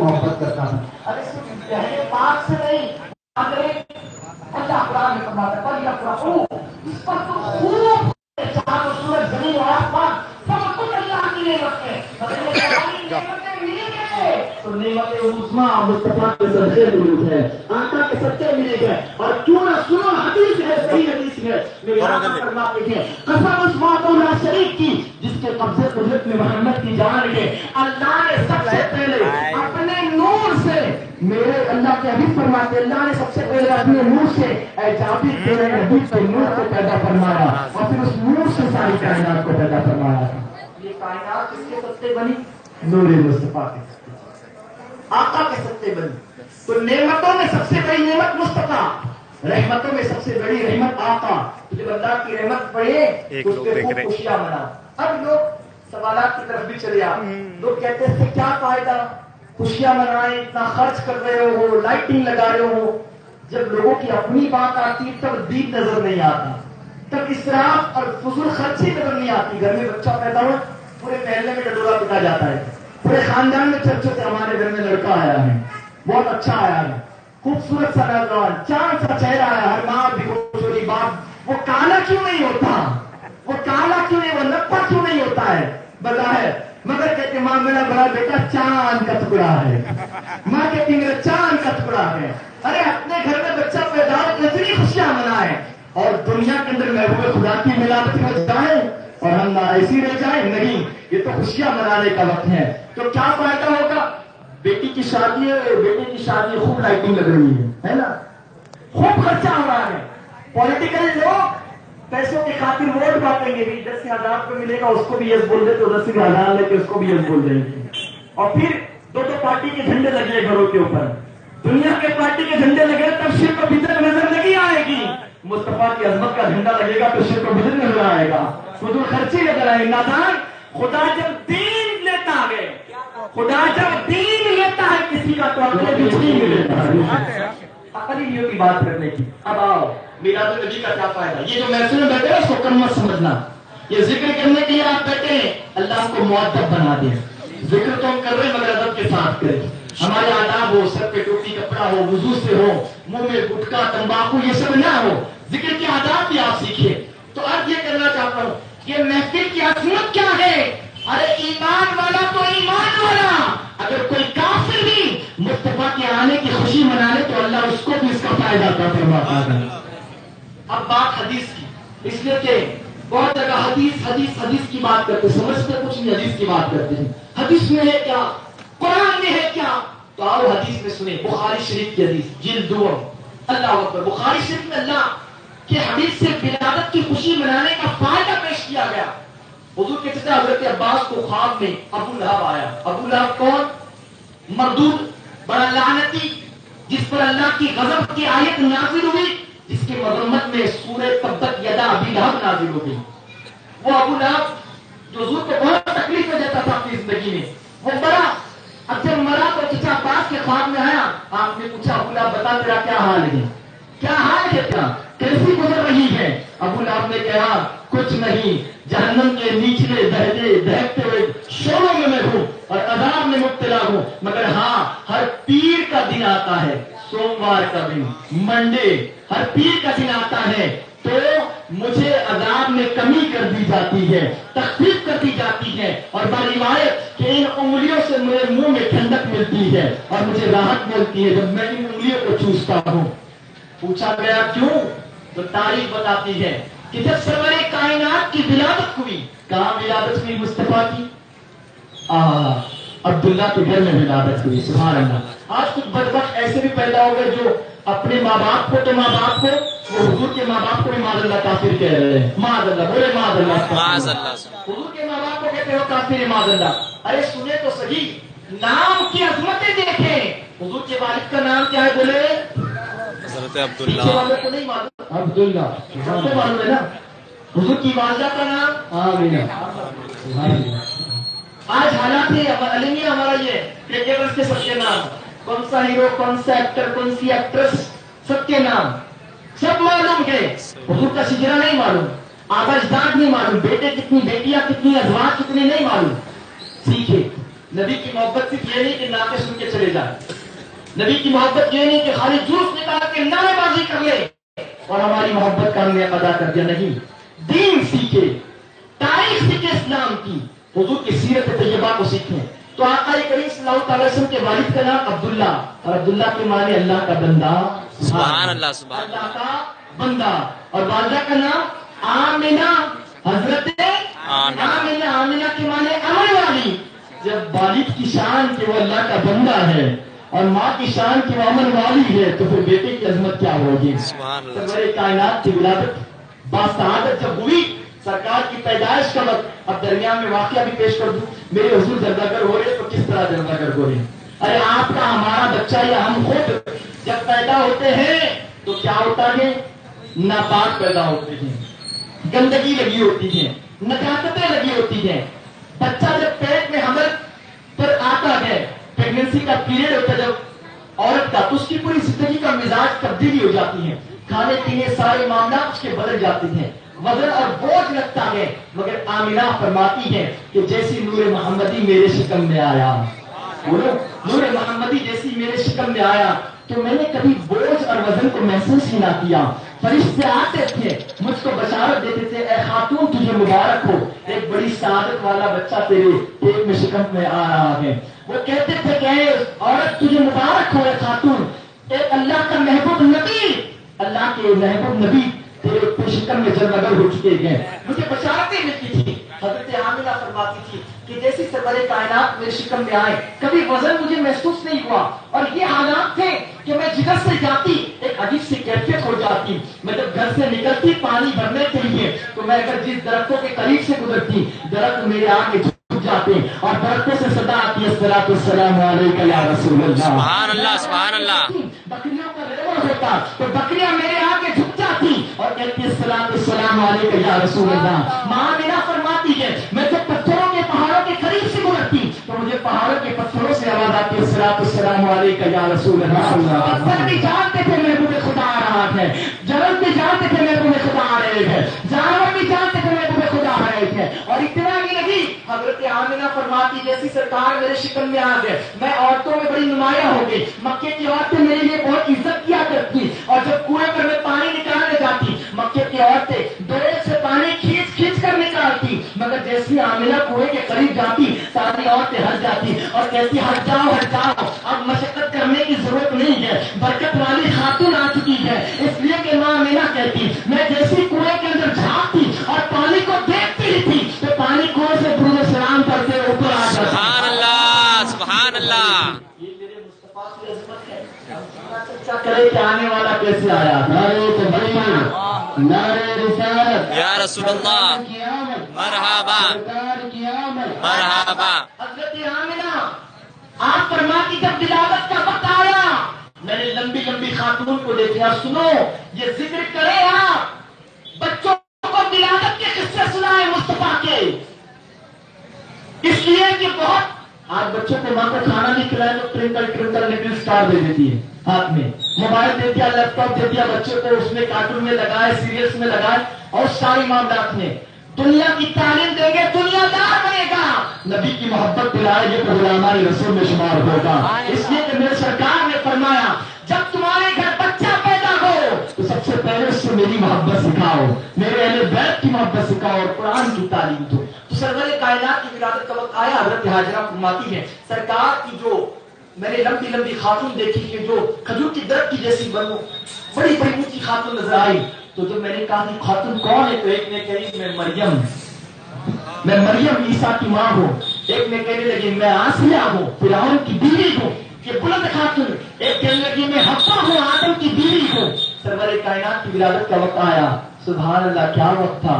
محبت کرتا ہوں. ارے صرف پہلے پاک سے نہیں، اللہ قرآن میں فرماتا ہے فَلْيَفْرَحُوا، اس پر تو خوب چاند و سورج زمین و آسمان سب کچھ اللہ کی نعمت ہے. تو نعمت عظمیٰ مصطفیٰ کے صدقے ملوک ہے، آقا کے صدقے ملے گئے. اور کیوں نہ سنو، حدیث ہے، صحیح حدیث ہے، میرے آقا فرماتے ہیں قسم اس وحدہ لا شریک کی جس کے قبضے قدرت میں محمد کی جان ہے، اللہ نے سب سے پہلے اپنے نور سے، میرے اللہ کے حبیب فرماتے اللہ نے سب سے پہلے اپنے نور سے اے جابر تیرے حبیب کے نور کو پیدا فرمایا اور پھر اس نور سے ساری کائنات کو پیدا فرمایا. یہ کائنات کس کے صدقے بنی؟ نور مصطفیٰ کے آقا کے صدقے بنی. تو نعمتوں میں سب سے بڑی نعمت مصطفیٰ، رحمتوں میں سب سے بڑی رحمت آقا. جب اللہ کی رحمت پڑے تو اس پہ خوب خوشیاں مناؤ. اب لوگ سوالات کی طرف بھی چلے آؤ. لوگ کہتے ہیں کیا فائدہ خوشیاں منائیں، اتنا خرچ کر رہے ہو، لائٹنگ لگا رہے ہو. جب لوگوں کی اپنی بات آتی تب دین نظر نہیں آتا، تب اسراف اور فضول خرچی نظر نہیں آتی. گھر میں بچہ پیدا ہو پورے محلے میں ڈڈورا پٹا جاتا ہے، پورے خاندان میں چرچوں سے ہمارے گھر میں لڑکا آیا ہے، بہت اچھا آیا ہے، خوبصورت سا نوجوان، چاند سا چہرہ ہے، ہر ماں بھی خوش ہو رہی. باپ وہ کالا کیوں نہیں ہوتا، وہ کالا کیوں نہیں، وہ نپا کیوں نہیں ہوتا ہے بظاہر، مگر کہتے ماں میرا بڑا بیٹا چاند کا ٹکڑا ہے، ماں کہتی میرا چاند کا ٹکڑا ہے. ارے اپنے گھر میں بچہ پیدا ہو اتنی خوشیاں منائے اور دنیا کے اندر محبوب خدا کی ملامت میں جائیں اور ہم نہ ایسی رہ جائیں. نہیں، یہ تو خوشیاں منانے کا وقت ہے. تو کیا فائدہ ہوگا؟ بیٹی کی شادی ہے، بیٹے کی شادی خوب لائٹنگ لگ رہی ہے نا، خوب خرچہ ہو رہا ہے. پولیٹیکل لوگ پیسوں کی خاطر ووٹ بانٹیں گے، 10,000 روپے ملے گا اس کو بھی یس بول دے تو 10,000 لے کے اس کو بھی یس بول دیں گے. اور پھر دو پارٹی کے جھنڈے لگے گھروں کے اوپر، دنیا کے پارٹی کے جھنڈے لگے تب شرک و بدعت نظر نہیں آئے گی. مصطفیٰ کی عظمت کا جھنڈا لگے گا تو شرک و بدعت نظر آئے گا، فضول خرچی نظر آئے گی. نادان خدا جب دین لیتا ہے، خدا جب دین لیتا ہے کسی کا تو اپنے کچھ نہیں لیتا ہے. عقلیوں کی بات کرنے کی. اب آؤ میلاد النبی کا کیا فائدہ؟ یہ جو محفل میں بیٹھے اس کو کم مت سمجھنا، یہ ذکر کرنے کے لیے آپ بیٹھے ہیں، اللہ کو مؤدب بنا دیں. ذکر تو ہم کر رہے ہیں مگر ادب کے ساتھ کریں. ہمارے آداب ہو، سر پہ ٹوپی کپڑا ہو، وضو سے ہو، منہ میں گٹکا تمباکو یہ سب نہ ہو، ذکر کے آداب بھی آپ سیکھیے. تو آج یہ کرنا چاہتا ہوں کہ محفل کی عظمت کیا ہے؟ ارے ایمان والا تو ایمان والا، اگر کوئی کافر بھی مصطفیٰ کے آنے کی خوشی منا لے تو اللہ اس کو بھی اس کا فائدہ عطا فرماتا ہے. اب بات حدیث کی، اس لیے کہ بہت جگہ حدیث کی بات کرتے، سمجھتے کچھ نہیں، حدیث کی بات کرتے ہیں. حدیث میں ہے کیا، قرآن میں ہے کیا؟ تو آؤ حدیث میں سنیں. بخاری شریف کی حدیث جلد 2. اللہ اکبر. بخاری شریف میں اللہ کے حدیث سے ولادت کی خوشی منانے کا فائدہ پیش کیا گیا. حضور کے چچا حضرت عباس کو خواب میں ابو لہب آیا. ابو لہب کون؟ مردود، بڑا لعنتی، جس پر اللہ کی غضب کی آیت نازل ہوئی، جس کی مذمت میں سورہ تبت یدا ابی لہب نازل ہو گئی. وہ ابو لہب جو حضور کو بہت تکلیف دیتا تھا اپنی زندگی میں، وہ مرا. اب جب مرا تو چچا عباس کے خواب میں آیا، آپ نے پوچھا ابو لہب بتا تیرا کیا حال ہے، کیا حال ہے تیرا، کیسی گزر رہی ہے؟ ابو لہب نے کہا کچھ نہیں، جہنم کے نچلے دہکتے ہوئے شعلوں میں میں ہوں اور عذاب میں مبتلا ہوں، مگر ہاں ہر پیر کا دن آتا ہے، سوموار کا دن، منڈے، ہر پیر کا دن آتا ہے تو مجھے عذاب میں کمی کر دی جاتی ہے، تخفیف کر دی جاتی ہے، اور باروایت کہ ان انگلیوں سے میرے منہ میں ٹھنڈک ملتی ہے اور مجھے راحت ملتی ہے جب میں ان انگلیوں کو چوستا ہوں. پوچھا گیا کیوں؟ تو تاریخ بتاتی ہے کہ جب سرور کائنات کی ولادت ہوئی، کہاں ولادت ہوئی مصطفیٰ کی؟ عبداللہ کے گھر میں ولادت ہوئی. سبحان اللہ. آج کچھ بدبخت ایسے بھی پیدا ہو گئے جو اپنے ماں باپ کو تو ماں باپ کو، وہ حضور کے ماں باپ کو بھی معاذ اللہ کافر کہہ رہے ہیں. معاذ اللہ، بولے معاذ اللہ. معاذ اللہ. حضور کے ماں باپ کو کہتے ہو کافر، معاذ اللہ. ارے سنے تو صحیح، نام کی عظمتیں دیکھیں. حضور کے والد کا نام کیا ہے؟ بولے حضرت عبداللہ. کو نہیں معلوم؟ عبداللہ سب کو معلوم ہے نا. حضور کی والدہ کا نام آمینہ. آج حالات ہے ہمارا یہ کرکٹرز کے سب کے نام، کون سا ہیرو، کون سا ایکٹر، کون سی ایکٹریس، سب کے نام سب معلوم ہے. حضور کا شجرہ نہیں معلوم، آبا اجداد نہیں معلوم، بیٹے کتنی، بیٹیاں کتنی، ازواج کتنی نہیں معلوم. سیکھے. نبی کی محبت صرف یہ نہیں کہ نعتیں سن کے چلے جائیں، نبی کی محبت یہ نہیں کہ خالی جوس نکال کے نعرے بازی کر لے اور ہماری محبت کا ہم ادا کر دیا، نہیں، دین سیکھے، تاریخ سیکھے اسلام کی، حضور کی سیرت طیبہ کو سیکھیں۔ تو آقا کریم صلی اللہ علیہ وسلم کے والد کا نام عبداللہ، اور عبداللہ کے معنی اللہ کا بندہ، سبحان اللہ، سبحان اللہ کا بندہ، اور والدہ کا نام آمنہ، حضرت آمنہ، آمنہ کے معنی امن والی۔ جب والد کی شان کہ وہ اللہ کا بندہ ہے اور ماں کی شان کی وہ امن والی ہے تو پھر بیٹے کی عظمت کیا ہوگی؟ سرور کائنات کی ولادت باسعادت جب ہوئی، سرکار کی پیدائش کا وقت، اب درمیان میں واقعہ بھی پیش کر دوں، میرے حضور زردگر ہو رہے تو کس طرح زردگر ہو رہے؟ ارے آپ کا ہمارا بچہ یا ہم خود جب پیدا ہوتے ہیں تو کیا ہوتا ہے؟ ناپاک پیدا ہوتے ہیں، گندگی لگی ہوتی ہے، نجاستیں لگی ہوتی ہیں۔ بچہ جب پیٹ میں حمل پر آتا ہے، پریگننسی کا پیریڈ ہوتا ہے جب عورت کا، تو اس کی پوری زندگی کا مزاج تبدیلی ہو جاتی ہے، کھانے پینے سارے معاملات اس کے بدل جاتے ہیں، وزن اور بوجھ لگتا ہے۔ مگر آمنہ فرماتی ہے کہ جیسی نور محمدی میرے شکم میں آیا، بولو، نور محمدی جیسی میرے شکم میں آیا تو میں نے کبھی بوجھ اور وزن کو محسوس ہی نہ کیا۔ فرشتے آتے تھے مجھ کو بشارت دیتے تھے، اے خاتون تجھے مبارک ہو، ایک بڑی سعادت والا بچہ تیرے پیٹ میں شکم میں آ رہا ہے۔ وہ کہتے تھے کہ اے عورت تجھے مبارک ہو، اے خاتون، ایک اللہ کا محبوب نبی، اللہ کے محبوب نبی تیرے شکم میں جلوگر ہو چکے ہیں۔ مجھے بشارتیں ملتی تھی۔ حضرت آمنہ فرماتی تھی کہ جیسی سرور کائنات میرے شکم میں آئے کبھی وزن مجھے محسوس نہیں ہوا، اور یہ حالات تھے کہ میں جدھر سے جاتی ایک عجیب سی کیفیت ہو جاتی۔ میں جب گھر سے نکلتی پانی بھرنے کے لیے تو میں اگر جس درختوں کے قریب سے گزرتی درخت میرے آگے جھک جاتے اور درختوں سے صدا آتی الصلاۃ والسلام علیک یا رسول اللہ، سبحان اللہ، سبحان اللہ۔ بکریوں کا ریوڑ ہوتا تو بکریاں میرے آگے جھک جاتی اور کہتی الصلاۃ والسلام علیک یا رسول اللہ۔ ماں میرا فرماتی ہے میں جب پتھروں کے پہاڑوں کے قریب سے گزرتی تو مجھے پہاڑوں کے پتھروں سے آواز آتی الصلاۃ والسلام علیک یا رسول اللہ۔ پتھر بھی جانتے تھے محبوب خدا آ رہا ہے، جنم بھی جانتے تھے محبوب خدا آ رہے ہیں، جانور بھی جانتے تھے محبوب خدا آ رہے ہیں، اور اتنا ہی نہیں، حضرت آمنہ فرماتی جیسی سرکار میرے شکم میں آ گئے میں عورتوں میں بڑی نمایاں ہو گئی۔ مکے کی عورتیں میرے لیے بہت عزت کیا کرتی، اور جب کنویں پر میں پانی نکالنے جاتی مکے کی عورتیں ڈورے سے پانی کھینچ کھینچ کر نکالتی، مگر جیسی آمنہ کنویں کے قریب جاتی ساری عورتیں ہٹ جاتی اور کہتی ہٹ جاؤ، اب مشقت کرنے کی ضرورت نہیں ہے، برکت والی خاتون آ چکی ہے۔ اس لیے کہ ماں آمنہ کہتی میں جیسی کنویں کے اندر جھانکتی اور پانی کو دیکھتی تھی تو پانی کنویں سے درود سلام کرتے اوپر آ جاتا۔ سبحان اللہ، سبحان اللہ۔ یہ میرے مصطفیٰ کی عظمت ہے۔ چرچا کرے کہ آنے والا کیسے آیا، نعرے تکبیر، نعرے رسالت، یا رسول اللہ، مرحبا مرحبا۔ حضرت آمنہ آپ فرماتی جب ولادت کا وقت آیا میں نے لمبی لمبی خاتون کو دیکھا۔ سنو یہ ذکر کرے آپ بچوں کو ولادت کے قصے سنائے مصطفیٰ کے، اس لیے کہ بہت آج بچوں کو ماں کو کھانا نہیں کھلائے تو ٹرنکل ٹرنکل لٹل اسٹار دے دیتی ہے ہاتھ میں، موبائل دے دیا، لیپ ٹاپ دے دیا بچوں کو، اس میں کارٹون میں لگائے، سیریلس میں لگائے، اور سارے معاملات میں دنیا کی تعلیم دیں گے دنیا دار بنے گا، نبی کی محبت دلائے گے تو غلامان رسول میں شمار ہوگا۔ اس لیے کہ میرے سرکار نے فرمایا جب تمہارے گھر بچہ پیدا ہو تو سب سے پہلے اس سے میری محبت سکھاؤ، میرے اہل بیت کی محبت سکھاؤ اور قرآن کی تعلیم دو۔ تو سرور کائنات کی ولادت کا وقت آیا، حضرت ہاجرہ فرماتی ہے سرکار کی جو میں نے لمبی لمبی خاتون دیکھی کہ جو کھجور کی درخت کی جیسی بنو بڑی بڑی اونچی خاتون نظر آئی، تو جب میں نے کہا کہ خاتون کون ہے تو ایک نے کہی میں مریم عیسیٰ کی ماں ہوں، ایک نے کہنے لگی میں آسیہ ہوں فرعون کی بیوی ہوں، یہ بلند خاتون، ایک کہنے لگی میں حوا ہوں آدم کی بیوی ہوں۔ سرور کائنات کی ولادت کا وقت آیا، سبحان اللہ کیا وقت تھا،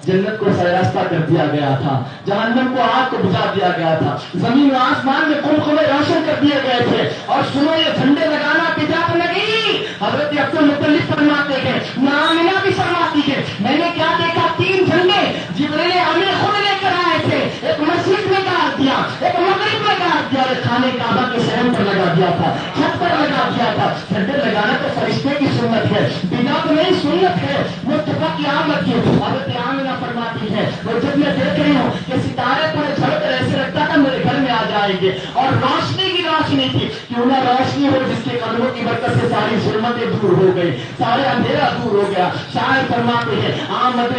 جنت کو سراستہ کر دیا گیا تھا، جہنم کو آگ کو بجھا دیا گیا تھا، زمین و آسمان میں خلخلے روشن کر دیے گئے تھے، اور سنو یہ جھنڈے لگانا تجارت لگی۔ حضرت عبدالمطلب فرماتے ہیں، آمنہ بھی فرماتی ہے میں نے کیا دیکھا، 3 جھنڈے جبریل امین خود لے کر آئے تھے، ایک مسجد میں گاڑ دیا، ایک مغرب میں گاڑ دیا، ایک خانے کعبہ کے صحن پر لگا دیا تھا، چھت پر لگا دیا تھا۔ جھنڈے لگانا تو فرشتے کی سنت ہے، بدعت نہیں سنت ہے، مصطفیٰ کی آمد کی۔ حضرت آمنہ فرماتی ہے وہ جب میں دیکھ رہی ہوں کہ ستارے پورے جھڑ کر ایسے لگتا تھا فوراً میرے گھر میں آ جائیں گے. اور روشنی کی روشنی تھی، کیوں نہ روشنی ہو جس کے قدموں کی برکت سے ساری ظلمتیں دور ہو گئی، سارے اندھیرا دور ہو گیا. شاعر فرماتے ہیں آمد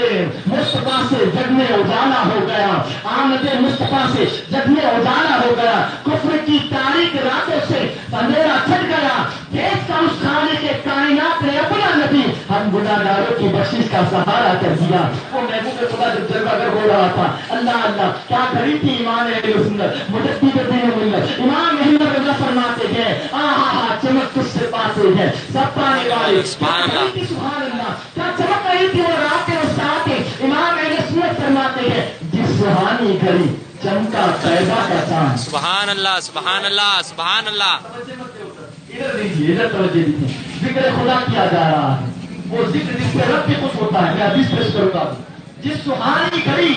مصطفیٰ سے جگ میں اجالا ہو گیا، آمد مصطفیٰ سے جگ میں اجالا ہو گیا، کفر کی تاریک راتوں سے اندھیرا چھٹ گیا. دیکھ کر اس خالق کے کائنات نے اپنا نبی ہم گناہگاروں کی بخشش کا سہارا کر دیا. وہ محبوب خدا جب جلوہ گر ہو رہا تھا، اللہ اللہ کیا کری تھی امام اہل سنت مجدد دین ملت امام احمد رضا فرماتے ہیں آہا چمک تجھ سے پاتے ہیں سب پانے والے. سبحان اللہ سبحان اللہ کیا چمک رہی تھی وہ رات اور ساتھ. امام اہل سنت فرماتے ہیں جس سہانی گھڑی چمکا طیبہ کا چاند. سبحان اللہ سبحان اللہ سبحان اللہ. ادھر دیجیے، ادھر توجہ دیجیے. ذکر خدا کیا جا رہا ہے، وہ ذکر جس سے رب بھی خوش ہوتا ہے. میں حدیث پیش کروں گا. جس سہانی گھڑی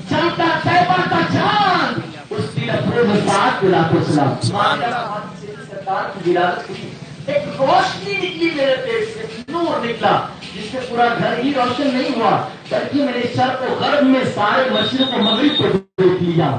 چمکا طیبہ کا چاند اس دن افروز سعد کو لاکھوں سلام. سرکار کی ولادت کی ایک روشنی نکلی میرے پیٹ سے، نور نکلا جس سے پورا گھر ہی روشن نہیں ہوا بلکہ میرے شرق و غرب میں سارے مشرق و مغرب کو دیکھ لیا.